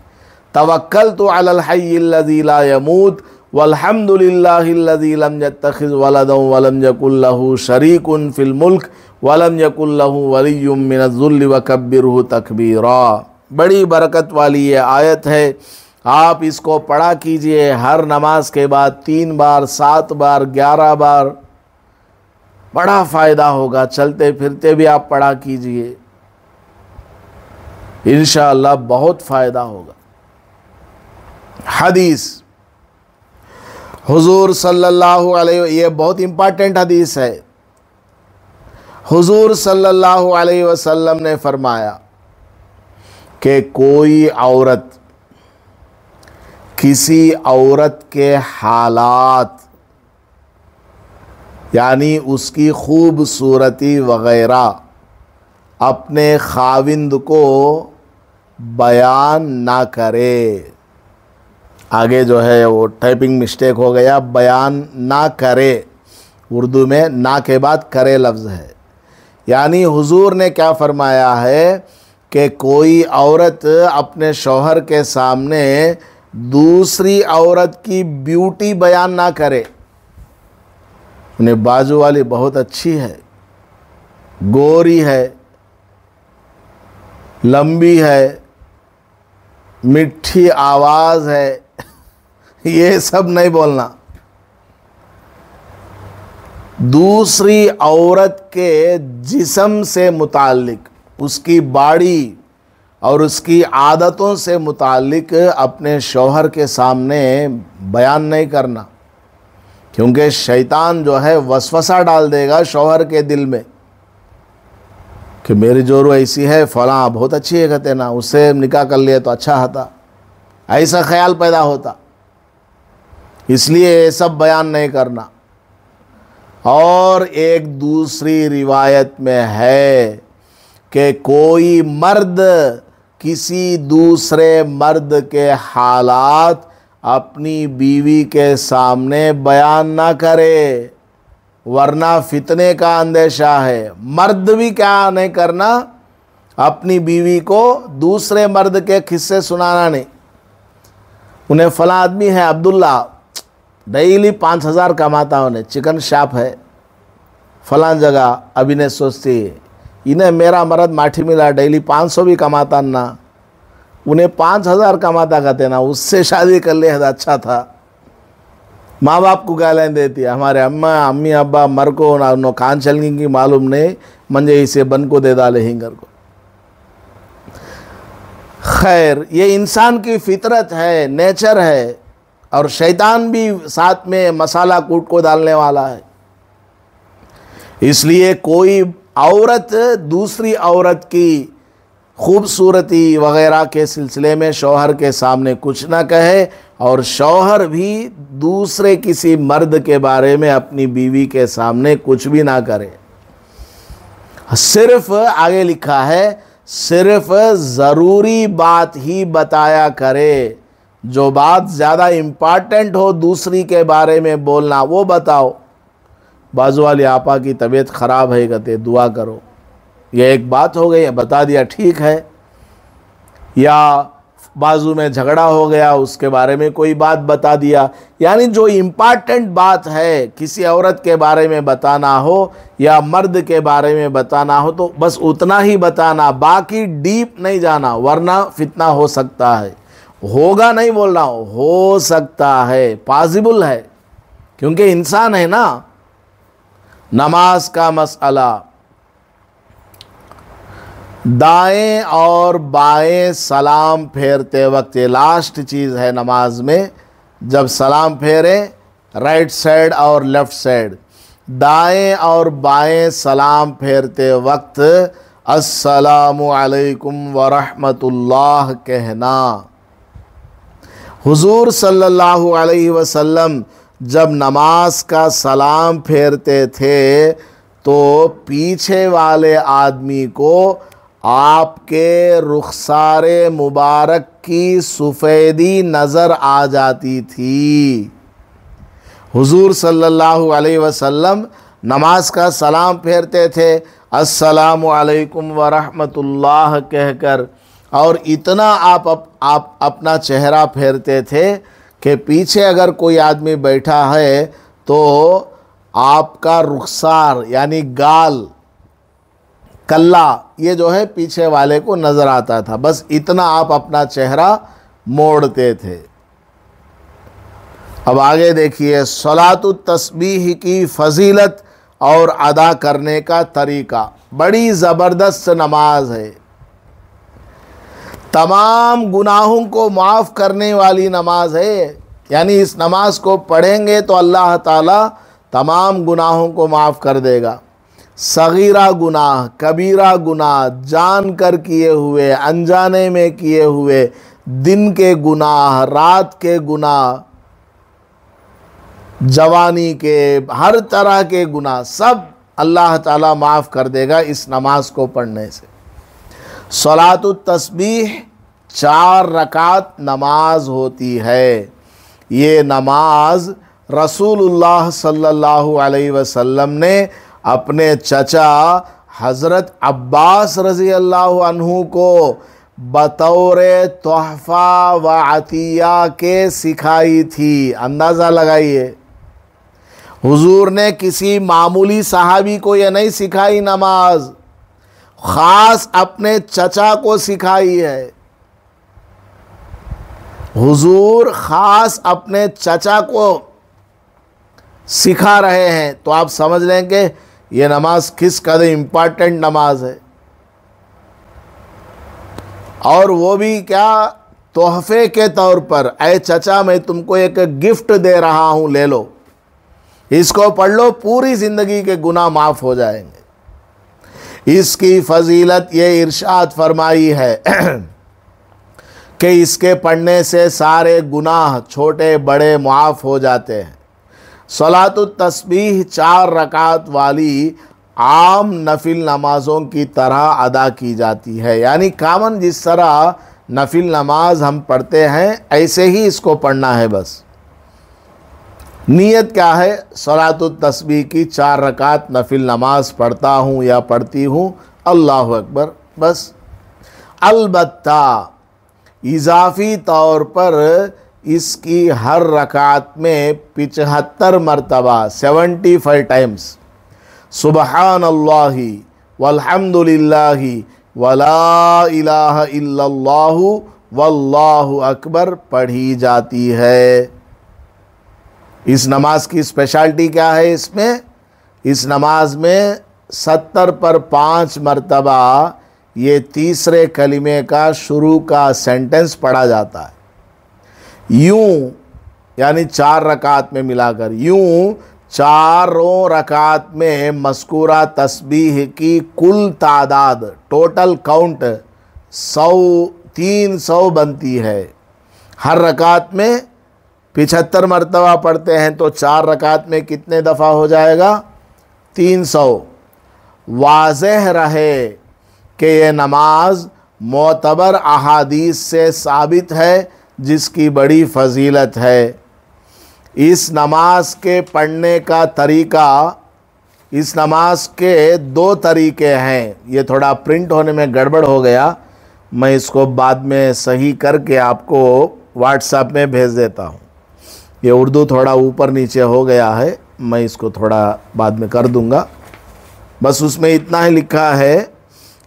तवक्कलतु अलल हय्यिल्लज़ी ला यमूत वल्हम्दुलिल्लाहिल्लज़ी लम यत्तखिज़ वलदन वलम यकुल लहू शरीकुन फिल मुल्क वलम यकुल लहू वलियुम मिनज़्ज़ुल्लि वकब्बिरहु तकबीरा। बड़ी बरकत वाली ये आयत है। आप इसको पढ़ा कीजिए हर नमाज के बाद 3 बार, 7 बार, 11 बार, बड़ा फ़ायदा होगा। चलते फिरते भी आप पढ़ा कीजिए, इंशाअल्लाह बहुत फ़ायदा होगा। हदीस हुजूर सल्लल्लाहु अलैहि, ये बहुत इम्पॉर्टेंट हदीस है। हुजूर सल्लल्लाहु अलैहि वसल्लम ने फरमाया कि कोई औरत किसी औरत के हालात, यानी उसकी खूबसूरती वग़ैरह अपने खाविंद को बयान ना करे, आगे जो है वो टाइपिंग मिस्टेक हो गया, बयान ना करे, उर्दू में ना के बाद करे लफ्ज़ है। यानी हुजूर ने क्या फरमाया है कि कोई औरत अपने शौहर के सामने दूसरी औरत की ब्यूटी बयान ना करे। उन्हें बाजू वाली बहुत अच्छी है, गोरी है, लंबी है, मिठी आवाज़ है, ये सब नहीं बोलना। दूसरी औरत के जिस्म से मुताल्लिक, उसकी बॉडी और उसकी आदतों से मुताल्लिक अपने शौहर के सामने बयान नहीं करना, क्योंकि शैतान जो है वसवसा डाल देगा शौहर के दिल में कि मेरी जोरू ऐसी है, फलां बहुत अच्छी है, कहते ना, उससे निकाह कर लिया तो अच्छा होता, ऐसा ख्याल पैदा होता। इसलिए ये सब बयान नहीं करना। और एक दूसरी रिवायत में है कि कोई मर्द किसी दूसरे मर्द के हालात अपनी बीवी के सामने बयान ना करे, वरना फितने का अंदेशा है। मर्द भी क्या नहीं करना, अपनी बीवी को दूसरे मर्द के किस्से सुनाना नहीं। उन्हें फला आदमी है अब्दुल्ला, डेली 5,000 कमाता, उन्हें चिकन शॉप है फलां जगह। अभी ने सोचती है इन्हें मेरा मर्द माठी मिला, डेली 500 भी कमाता ना, उन्हें 5,000 कमाता कहते ना, उससे शादी कर ले अच्छा था। माँ बाप को गालें देती है, हमारे अम्मा अम्मी अब्बा मर को ना कान चलने की मालूम नहीं, मंजे इसे बन को दे डाले हिंगर को। खैर, ये इंसान की फितरत है, नेचर है, और शैतान भी साथ में मसाला कूट को डालने वाला है। इसलिए कोई औरत दूसरी औरत की खूबसूरती वगैरह के सिलसिले में शौहर के सामने कुछ ना कहे, और शौहर भी दूसरे किसी मर्द के बारे में अपनी बीवी के सामने कुछ भी ना करे। सिर्फ आगे लिखा है, सिर्फ ज़रूरी बात ही बताया करे, जो बात ज़्यादा इम्पॉर्टेंट हो दूसरी के बारे में बोलना वो बताओ। बाजू वाली आपा की तबीयत ख़राब है, कहते दुआ करो, ये एक बात हो गई, बता दिया ठीक है। या बाजू में झगड़ा हो गया, उसके बारे में कोई बात बता दिया। यानी जो इम्पॉर्टेंट बात है किसी औरत के बारे में बताना हो या मर्द के बारे में बताना हो तो बस उतना ही बताना, बाकी डीप नहीं जाना, वरना फितना हो सकता है। होगा नहीं बोलना, हो सकता है, पॉसिबल है, क्योंकि इंसान है ना। नमाज का मसला, दाएं और बाएं सलाम फेरते वक्त, ये लास्ट चीज़ है नमाज में, जब सलाम फेरे राइट साइड और लेफ़्ट साइड, दाएं और बाएं सलाम फेरते वक्त अस्सलामु अलैकुम वरहमतुल्लाह कहना। हुजूर सल्लल्लाहु अलैहि वसल्लम जब नमाज का सलाम फेरते थे तो पीछे वाले आदमी को आपके रुखसारे मुबारक की सफ़ेदी नज़र आ जाती थी। हुजूर सल्लल्लाहु अलैहि वसल्लम नमाज का सलाम फेरते थे अस्सलामु अलैकुम वरहमतुल्लाह कहकर, और इतना आप अपना चेहरा फेरते थे कि पीछे अगर कोई आदमी बैठा है तो आपका रुखसार यानी गाल, कल्ला, ये जो है पीछे वाले को नज़र आता था। बस इतना आप अपना चेहरा मोड़ते थे। अब आगे देखिए, सलातु तस्बीह की फजीलत और अदा करने का तरीका। बड़ी ज़बरदस्त नमाज है, तमाम गुनाहों को माफ़ करने वाली नमाज है। यानी इस नमाज को पढ़ेंगे तो अल्लाह ताला तमाम गुनाहों को माफ़ कर देगा। सगीरा गुनाह, कबीरा गुनाह, जान कर किए हुए, अनजाने में किए हुए, दिन के गुनाह, रात के गुनाह, जवानी के, हर तरह के गुनाह सब अल्लाह ताला माफ़ कर देगा इस नमाज को पढ़ने से। सलातुत तस्बीह 4 रकात नमाज होती है। ये नमाज रसूलुल्लाह सल्लल्लाहु अलैहि वसल्लम ने अपने चचा हज़रत अब्बास रज़ी अल्लाह अन्हु को बतौर तोहफ़ा व अतिया के सिखाई थी। अंदाज़ा लगाइए, हुजूर ने किसी मामूली सहाबी को यह नहीं सिखाई नमाज, ख़ास अपने चचा को सिखाई है। हुजूर ख़ास अपने चचा को सिखा रहे हैं, तो आप समझ लें कि ये नमाज किस कदर इम्पॉर्टेंट नमाज है। और वो भी क्या, तोहफे के तौर पर, ऐ चचा मैं तुमको एक गिफ्ट दे रहा हूँ, ले लो, इसको पढ़ लो, पूरी ज़िंदगी के गुनाह माफ़ हो जाएंगे। इसकी फजीलत ये इरशाद फरमाई है कि इसके पढ़ने से सारे गुनाह छोटे बड़े माफ़ हो जाते हैं। सलातुत तस्बीह 4 रकात वाली आम नफिल नमाज़ों की तरह अदा की जाती है, यानी कामन जिस तरह नफिल नमाज हम पढ़ते हैं ऐसे ही इसको पढ़ना है। बस नीयत क्या है, सलातुत तस्बीह की 4 रकात नफिल नमाज पढ़ता हूँ या पढ़ती हूँ, अल्लाहु अकबर, बस। अलबत्ता इजाफ़ी तौर पर इसकी हर रकात में 75 मरतबा 75 टाइम्स सुबहानल्लाहि वल्हम्दुलिल्लाहि वला इलाहा इल्लल्लाहु वल्लाहु अकबर पढ़ी जाती है। इस नमाज की स्पेशलिटी क्या है इसमें, इस नमाज में 70 पर 5 मरतबा ये तीसरे कलिमे का शुरू का सेंटेंस पढ़ा जाता है। यूं यानी 4 रकात में मिलाकर, यूं चारों रकात में मज़कूरा तस्बीह की कुल तादाद, टोटल काउंट 300 बनती है। हर रकात में 75 मरतबा पढ़ते हैं तो 4 रकात में कितने दफ़ा हो जाएगा, 300। वाज़ेह रहे कि ये नमाज मोतबर अहादीस से साबित है, जिसकी बड़ी फजीलत है। इस नमाज के पढ़ने का तरीका, इस नमाज के 2 तरीके हैं। ये थोड़ा प्रिंट होने में गड़बड़ हो गया, मैं इसको बाद में सही करके आपको व्हाट्सएप में भेज देता हूँ। ये उर्दू थोड़ा ऊपर नीचे हो गया है, मैं इसको थोड़ा बाद में कर दूँगा। बस उसमें इतना ही लिखा है,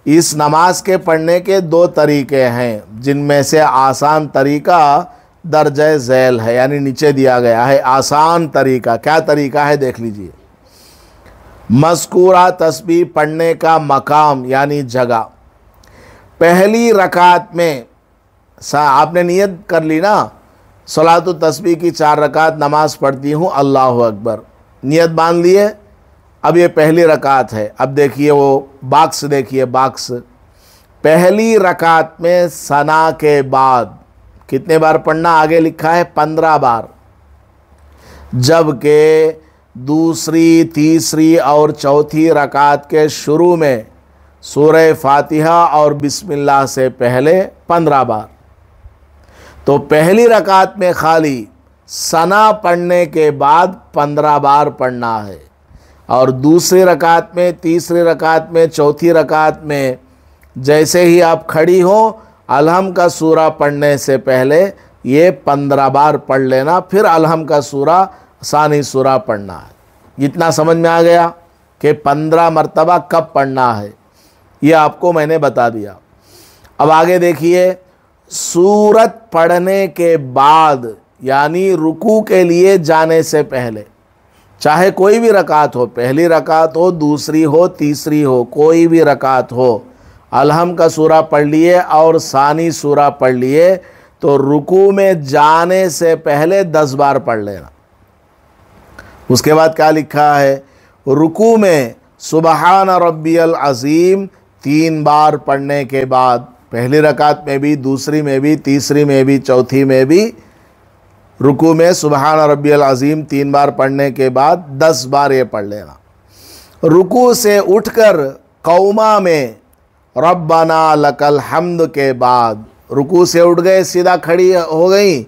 इस नमाज के पढ़ने के 2 तरीके हैं, जिनमें से आसान तरीका दर्जे झैल है, यानी नीचे दिया गया है आसान तरीका। क्या तरीका है देख लीजिए। मज़कूरा तस्बीह पढ़ने का मकाम यानी जगह, पहली रकात में आपने नियत कर ली ना, सलातुत तस्बीह की 4 रकात नमाज पढ़ती हूँ, अल्लाहु अकबर, नियत बांध लिए। अब ये पहली रकात है। अब देखिए वो बॉक्स, देखिए बॉक्स, पहली रकात में सना के बाद कितने बार पढ़ना, आगे लिखा है 15 बार, जबकि दूसरी, तीसरी और चौथी रकात के शुरू में सूरह फातिहा और बिस्मिल्लाह से पहले 15 बार। तो पहली रकात में खाली सना पढ़ने के बाद 15 बार पढ़ना है, और दूसरी रकात में, तीसरी रकात में, चौथी रकात में जैसे ही आप खड़ी हो, अलहम का सूरा पढ़ने से पहले ये 15 बार पढ़ लेना, फिर अलहम का सूरा, सानी सूरा पढ़ना है। इतना समझ में आ गया कि 15 मरतबा कब पढ़ना है, ये आपको मैंने बता दिया। अब आगे देखिए, सूरत पढ़ने के बाद यानी रुकू के लिए जाने से पहले, चाहे कोई भी रकात हो, पहली रकात हो, दूसरी हो, तीसरी हो, कोई भी रकात हो, अलहम का सूरा पढ़ लिए और सानी सूरा पढ़ लिए, तो रुकू में जाने से पहले 10 बार पढ़ लेना। उसके बाद क्या लिखा है, रुकू में सुबहान रब्बियल अज़ीम 3 बार पढ़ने के बाद, पहली रकात में भी, दूसरी में भी, तीसरी में भी, चौथी में भी, रुकू में सुबहान रब्बियल अज़ीम 3 बार पढ़ने के बाद 10 बार ये पढ़ लेना। रुकू से उठकर कौमा में रब्बना लकल हम्द के बाद, रुकू से उठ गए, सीधा खड़ी हो गई,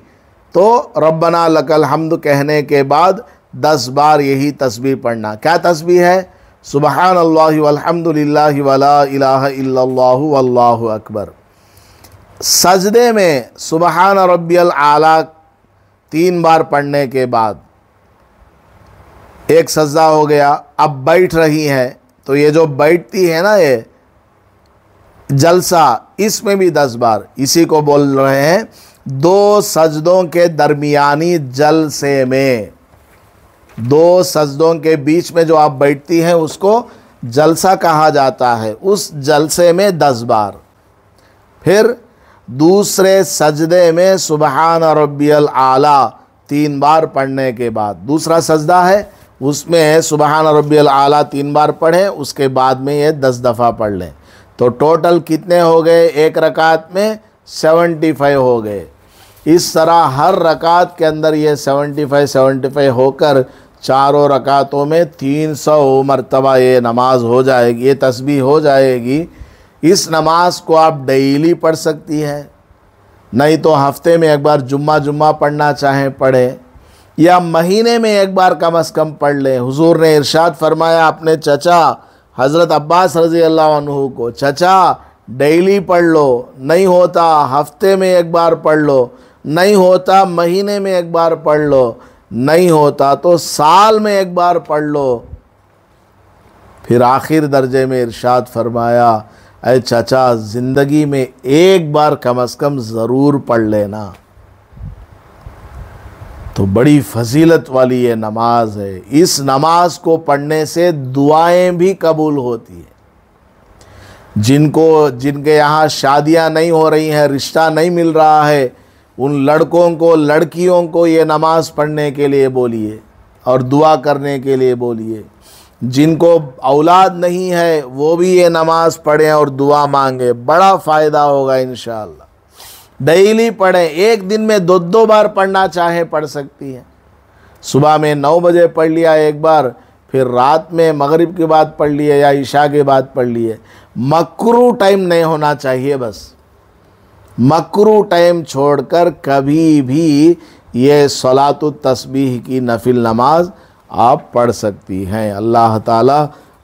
तो रब्बना लकल हम्द कहने के बाद 10 बार यही तस्बीह पढ़ना। क्या तस्बीह है? सुबहानल्लाहि वल्हम्दुलिल्लाहि वला इलाहा इल्लल्लाहु वल्लाहु अकबर। सजदे में सुबहान रब्बियल आला 3 बार पढ़ने के बाद एक सजदा हो गया। अब बैठ रही हैं तो ये जो बैठती है ना, ये जलसा, इसमें भी 10 बार इसी को बोल रहे हैं 2 सजदों के दरमियानी जलसे में। 2 सजदों के बीच में जो आप बैठती हैं उसको जलसा कहा जाता है। उस जलसे में 10 बार। फिर दूसरे सजदे में सुबहान रब्बियल आला 3 बार पढ़ने के बाद दूसरा सजदा है, उसमें सुबहान रब्बियल आला 3 बार पढ़ें, उसके बाद में ये 10 दफ़ा पढ़ लें। तो टोटल कितने हो गए? एक रकात में 75 हो गए। इस तरह हर रकात के अंदर ये 75 होकर चारों रकातों में 300 मरतबा ये नमाज हो जाएगी, ये तस्बीह हो जाएगी। इस नमाज को आप डेली पढ़ सकती हैं, नहीं तो हफ्ते में एक बार जुम्मा पढ़ना चाहें पढ़ें, या महीने में एक बार कम से कम पढ़ लें। हुजूर ने इरशाद फरमाया अपने चचा हज़रत अब्बास रज़ी अल्लाह अन्हु को, चचा डेली पढ़ लो, नहीं होता हफ्ते में एक बार पढ़ लो, नहीं होता महीने में एक बार पढ़ लो, नहीं होता तो साल में एक बार पढ़ लो। फिर आखिर दर्जे में इरशाद फरमाया, अरे चाचा ज़िंदगी में एक बार कम से कम ज़रूर पढ़ लेना। तो बड़ी फजीलत वाली ये नमाज है। इस नमाज को पढ़ने से दुआएं भी कबूल होती हैं। जिनके यहाँ शादियां नहीं हो रही हैं, रिश्ता नहीं मिल रहा है, उन लड़कों को लड़कियों को ये नमाज पढ़ने के लिए बोलिए और दुआ करने के लिए बोलिए। जिनको औलाद नहीं है वो भी ये नमाज पढ़ें और दुआ मांगे, बड़ा फ़ायदा होगा इंशाअल्लाह। डेली पढ़ें, एक दिन में 2 बार पढ़ना चाहे पढ़ सकती हैं। सुबह में 9 बजे पढ़ लिया एक बार, फिर रात में मगरिब के बाद पढ़ लिए या इशा के बाद पढ़ लिए। मकरू टाइम नहीं होना चाहिए, बस मकरू टाइम छोड़कर कभी भी ये सलातुत तस्बीह की नफिल नमाज आप पढ़ सकती हैं। अल्लाह ताला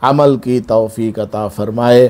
अमल की तौफीक अता फरमाए।